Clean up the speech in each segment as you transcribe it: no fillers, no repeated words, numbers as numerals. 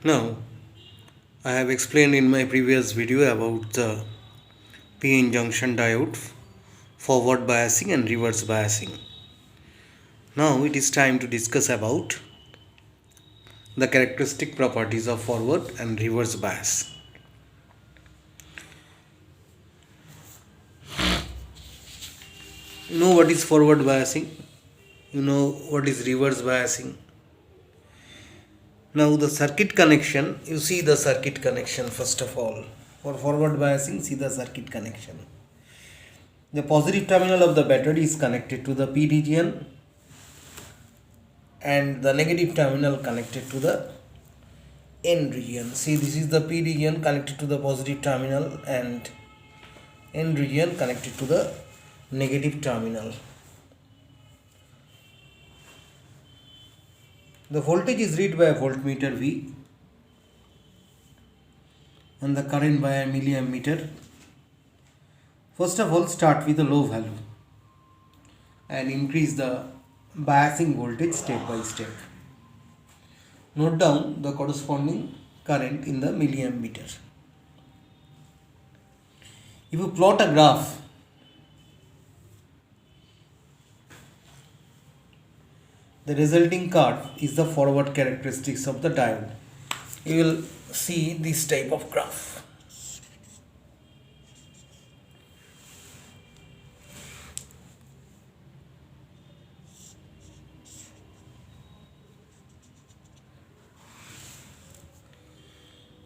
Now, I have explained in my previous video about the PN junction diode, forward biasing and reverse biasing. Now it is time to discuss about the characteristic properties of forward and reverse bias. You know what is forward biasing? You know what is reverse biasing? Now the circuit connection, you see the circuit connection first of all. For forward biasing, see the circuit connection. The positive terminal of the battery is connected to the P region and the negative terminal connected to the N region. See, this is the P region connected to the positive terminal and N region connected to the negative terminal. The voltage is read by a voltmeter V and the current by a milliammeter. First of all, start with a low value and increase the biasing voltage step by step. Note down the corresponding current in the milliammeter. If you plot a graph, the resulting curve is the forward characteristics of the diode. You will see this type of graph.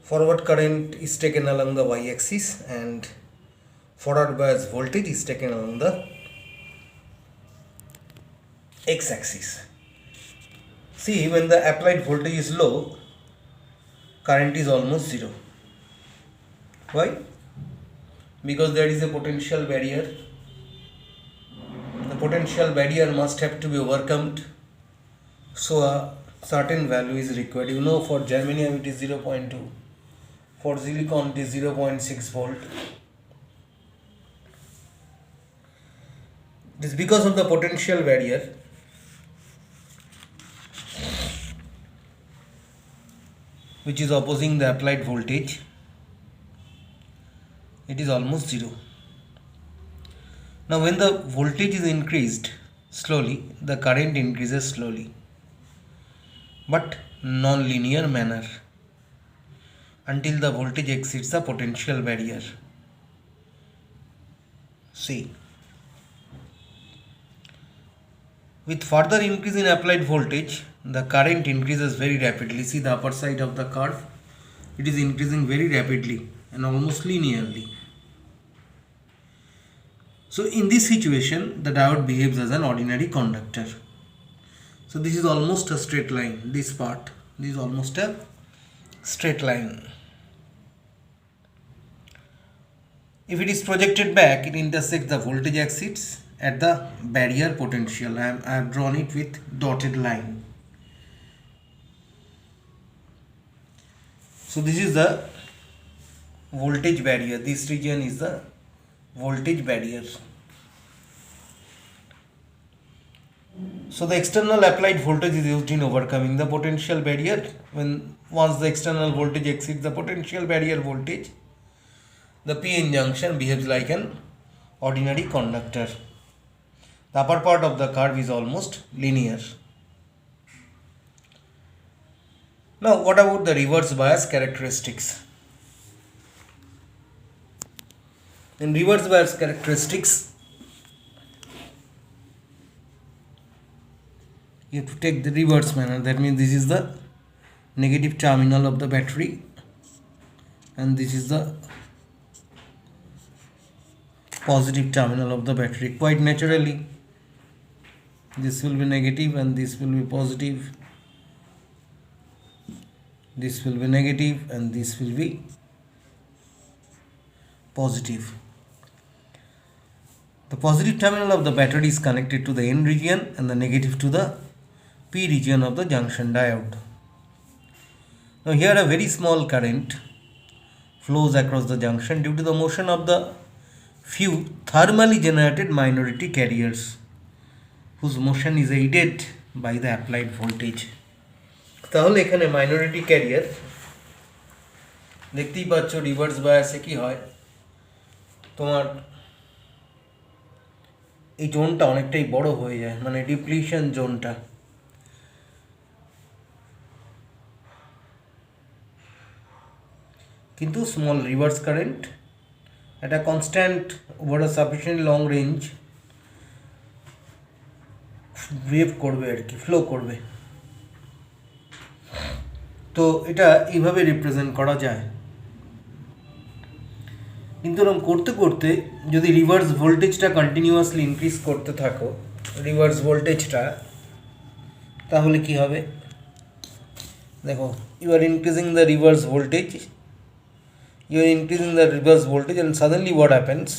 Forward current is taken along the y-axis and forward bias voltage is taken along the x-axis. See, when the applied voltage is low, current is almost zero. Why? Because there is a potential barrier. The potential barrier must have to be overcome. So a certain value is required. You know, for germanium it is 0.2. For silicon it is 0.6 volt. It is because of the potential barrier which is opposing the applied voltage. It is almost zero. Now when the voltage is increased slowly, the current increases slowly but non-linear manner until the voltage exceeds the potential barrier. See, with further increase in applied voltage, the current increases very rapidly. See the upper side of the curve, it is increasing very rapidly and almost linearly. So in this situation, the diode behaves as an ordinary conductor. So this is almost a straight line. This part, this is almost a straight line. If it is projected back, it intersects the voltage axis at the barrier potential. I have drawn it with dotted line. So this is the voltage barrier. This region is the voltage barrier. So the external applied voltage is used in overcoming the potential barrier. Once the external voltage exceeds the potential barrier voltage, the PN junction behaves like an ordinary conductor. The upper part of the curve is almost linear. Now what about the reverse bias characteristics? In reverse bias characteristics, you have to take the reverse manner. That means this is the negative terminal of the battery and this is the positive terminal of the battery. Quite naturally, this will be negative and this will be positive. This will be negative and this will be positive. The positive terminal of the battery is connected to the N region and the negative to the P region of the junction diode. Now here a very small current flows across the junction due to the motion of the few thermally generated minority carriers whose motion is aided by the applied voltage. তাহলে এখানে minority career দেখতেই পাচ্ছ reverse বায়াসে কি হয়, তোমার এই জোনটা অনেকটাই বড় হয়ে যায়, মানে ডিপ্লিশন জোনটা। কিন্তু স্মল রিভার্স কারেন্ট একটা কনস্ট্যান্ট ওভার আ সাফিসিয়েন্ট লং রেঞ্জ ওয়েভ করবে আর কি, ফ্লো করবে। তো এটা এইভাবে রিপ্রেজেন্ট করা যায়। কিন্তু এরকম করতে করতে যদি রিভার্স ভোল্টেজটা কন্টিনিউয়াসলি ইনক্রিজ করতে থাকো, রিভার্স ভোল্টেজটা, তাহলে কি হবে দেখো, you are increasing the reverse voltage, you are increasing the reverse voltage, and suddenly what happens,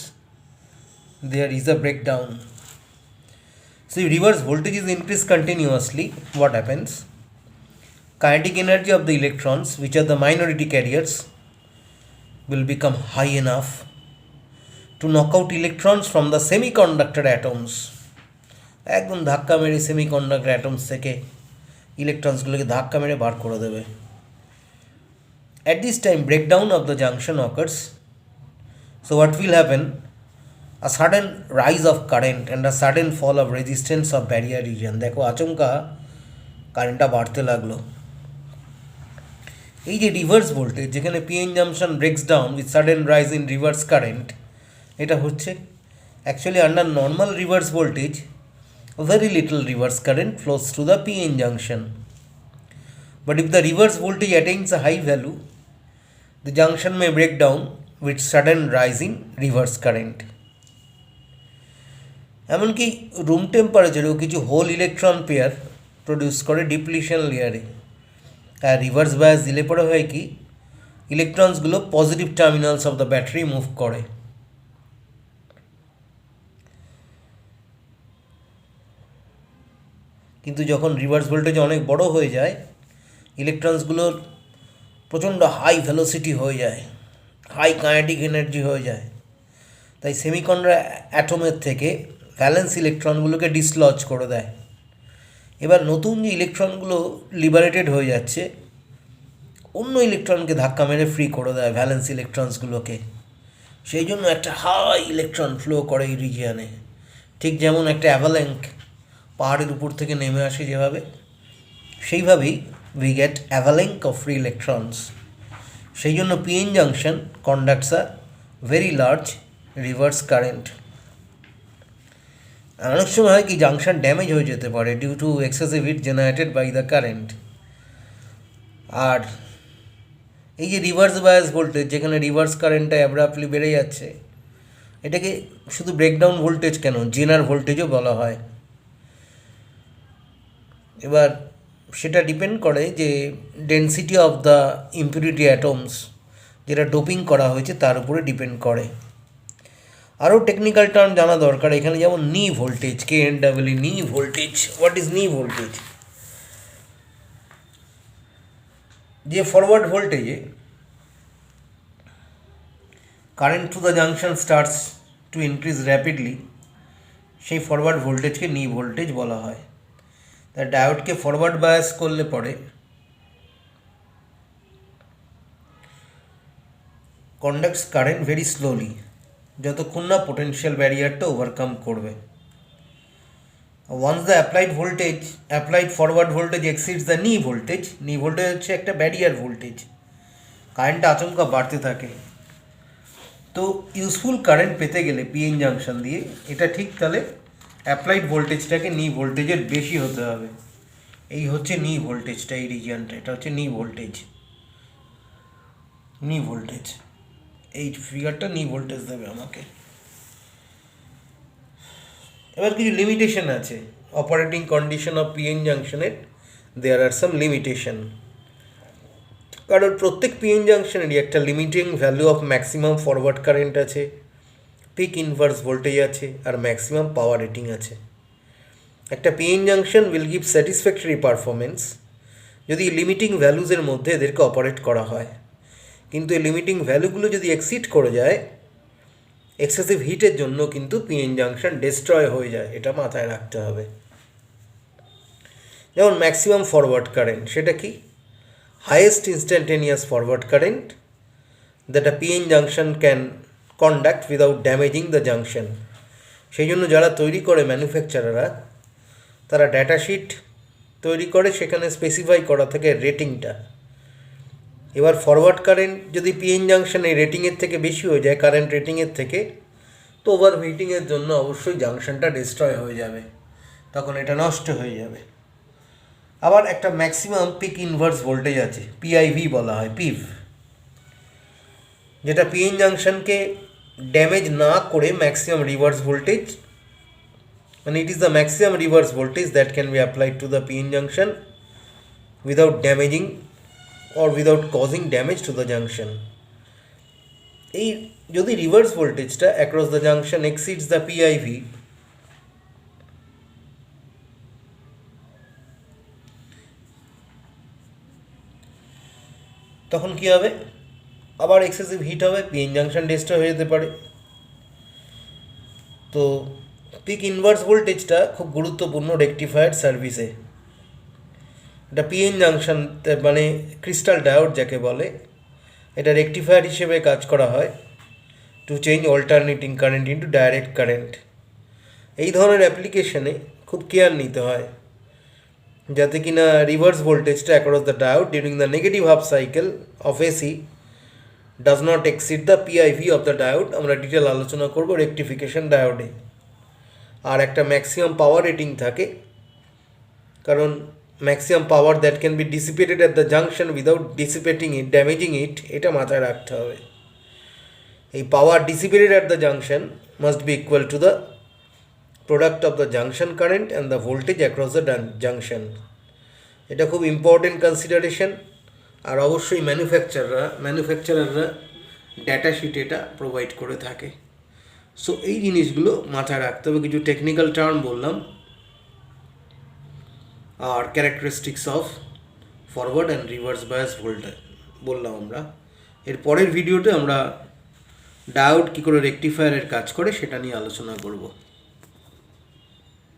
there is a breakdown. So if reverse voltage is increased continuously, what happens, kinetic energy of the electrons, which are the minority carriers, will become high enough to knock out electrons from the semiconductor atoms. একদম ধাক্কা মেরে semiconductor atoms থেকে ইলেকট্রনসগুলোকে ধাক্কা মেরে বার করে দেবে। At this time, breakdown of the junction occurs. So what will happen? A sudden rise of current and a sudden fall of resistance of barrier region. দেখো আচমকা কারেন্টটা বাড়তে লাগলো। এই যে রিভার্স ভোল্টেজ, যেখানে PN junction breaks down with sudden rise in reverse current, এটা হচ্ছে actually under normal reverse voltage very little reverse current flows through the PN junction. But if the reverse voltage attains a high value, the junction may break down with sudden rising reverse current. এমনকি room টেম্পারেচারেও কিছু hole electron pair produce করে depletion লেয়ারে। আর reverse bias দিলে পরে হয় কি, ইলেকট্রনসগুলো positive terminals of the battery move করে। কিন্তু যখন রিভার্স ভোল্টেজ অনেক বড় হয়ে যায়, ইলেকট্রনসগুলোর প্রচণ্ড হাই ভেলোসিটি হয়ে যায়, হাই কাইনেটিক এনার্জি হয়ে যায়, তাই সেমিকন্ডাক্টর অ্যাটমের থেকে ভ্যালেন্স ইলেকট্রনগুলোকে ডিসলজ করে দেয়। এবার নতুন যে ইলেকট্রনগুলো লিবারেটেড হয়ে যাচ্ছে, অন্য ইলেকট্রনকে ধাক্কা মেরে ফ্রি করে দেয় ভ্যালেন্স ইলেকট্রনসগুলোকে। সেই জন্য একটা হাই ইলেকট্রন ফ্লো করে এই রিজিয়ানে, ঠিক যেমন একটা অ্যাভাল্যাঙ্ক পাহাড়ের উপর থেকে নেমে আসে যেভাবে, সেইভাবেই we get avalanche of free electrons. সেই জন্য PN junction conducts a very large reverse current. অনেক সময় হয় কি, জাংশন ড্যামেজ হয়ে যেতে পারে due to excessive heat generated by the current. আর এই যে রিভার্স বায়াস ভোল্টেজ, যেখানে রিভার্স কারেন্টটা অ্যাব্রাপ্টলি বেড়ে যাচ্ছে, এটাকে শুধু ব্রেকডাউন ভোল্টেজ কেন, জেনার ভোল্টেজও বলা হয়। এবার সেটা ডিপেন্ড করে যে density of the impurity atoms যেটা ডোপিং করা হয়েছে তার উপরে ডিপেন্ড করে। আরও টেকনিক্যাল টার্ম জানা দরকার এখানে, যেমন নি ভোল্টেজ, KNW, নি ভোল্টেজ। হোয়াট ইজ নি ভোল্টেজ? যে ফরওয়ার্ড ভোল্টেজে current through the junction starts to increase rapidly, সেই ফরওয়ার্ড ভোল্টেজকে নি ভোল্টেজ বলা হয়। তা ডায়োডকে ফরওয়ার্ড বায়াস করলে পরে কন্ডাক্টস কারেন্ট ভেরি স্লোলি, যতক্ষণ না পোটেনশিয়াল ব্যারিয়ারটা ওভারকাম করবে। Once the applied forward voltage exceeds the knee voltage হচ্ছে একটা ব্যারিয়ার ভোল্টেজ, কারেন্টটা আচমকা বাড়তে থাকে। তো ইউজফুল কারেন্ট পেতে গেলে পিএন জাংশন দিয়ে, এটা ঠিক তাহলে অ্যাপ্লাইড ভোল্টেজটাকে নি ভোল্টেজের বেশি হতে হবে। এই হচ্ছে নি ভোল্টেজটা, এই রিজিয়নটা, এটা হচ্ছে নি ভোল্টেজ। এই ফিগারটা নি ভোল্টেজ দেবে আমাকে। এবার কিছু লিমিটেশন আছে অপারেটিং কন্ডিশন অফ পিএন জাংশনের, দেয়ার আর সাম লিমিটেশন। কারণ প্রত্যেক পিএন জাংশনেরই একটা limiting value of maximum forward current আছে, পিক ইনভার্স ভোল্টেজ আছে, আর ম্যাক্সিমাম পাওয়ার রেটিং আছে। একটা PN junction will give satisfactory performance যদি লিমিটিং ভ্যালুজের মধ্যে এদেরকে অপারেট করা হয়। কিন্তু এই লিমিটিং ভ্যালুগুলো যদি এক্সিড করে যায়, এক্সেসিভ হিটের জন্য কিন্তু পিএন জাংশন ডিস্ট্রয় হয়ে যায়, এটা মাথায় রাখতে হবে। যেমন ম্যাক্সিমাম ফরওয়ার্ড কারেন্ট, সেটা কি? Highest instantaneous forward current that a PN junction can conduct without damaging the junction. সেই জন্য যারা তৈরি করে ম্যানুফ্যাকচারাররা তারা ডাটা শিট তৈরি করে, সেখানে স্পেসিফাই করা থাকে রেটিংটা। এবার ফরওয়ার্ড কারেন্ট যদি পিএন জাংশন এই রেটিংয়ের থেকে বেশি হয়ে যায়, কারেন্ট রেটিংয়ের থেকে, তো ওভার হিটিংয়ের জন্য অবশ্যই জাংশনটা ডিস্ট্রয় হয়ে যাবে, তখন এটা নষ্ট হয়ে যাবে। আবার একটা ম্যাক্সিমাম পিক ইনভার্স ভোল্টেজ আছে, পিআইভি বলা হয়, পিভ, যেটা পিএন জাংশনকে ড্যামেজ না করে ম্যাক্সিমাম রিভার্স ভোল্টেজ, মানে it is the maximum reverse voltage that can be applied to the PN junction without damaging or without causing damage to the junction. এই যদি reverse ভোল্টেজটা across the junction exceeds the PIV, তখন কি হবে? আবার excessive heat হবে, PN junction destroy হয়ে যেতে পারে। তো পিক ইনভার্স ভোল্টেজটা খুব গুরুত্বপূর্ণ রেকটিফায়ার সার্ভিসে। এটা পিএন জাংশন মানে ক্রিস্টাল ডায়োড যাকে বলে, এটা রেকটিফায়ার হিসেবে কাজ করা হয় to change alternating current into direct current. এই ধরনের অ্যাপ্লিকেশনে খুব কেয়ার নিতে হয় যাতে কিনা রিভার্স ভোল্টেজটা across the diode during the negative half cycle of AC does not exceed the PIV of the diode. আমরা ডিটেল আলোচনা করব রেকটিফিকেশন ডায়োডে। আর একটা ম্যাক্সিমাম পাওয়ার রেটিং থাকে, কারণ maximum power that can be dissipated at the junction without dissipating it, damaging it, এটা মাথায় রাখতে হবে। এই power dissipated at the junction must be equal to the product of the junction current and the voltage across the junction. এটা খুব important consideration. আর অবশ্যই ম্যানুফ্যাকচারাররা ডেটা শিট এটা প্রোভাইড করে থাকে। সো এই জিনিসগুলো মাথায় রাখতে হবে। কিছু টেকনিক্যাল টার্ম বললাম আর characteristics of forward and reverse bias voltage বললাম আমরা। এর পরের ভিডিওতে আমরা ডায়োড কী করে রেকটিফায়ারের কাজ করে সেটা নিয়ে আলোচনা করব।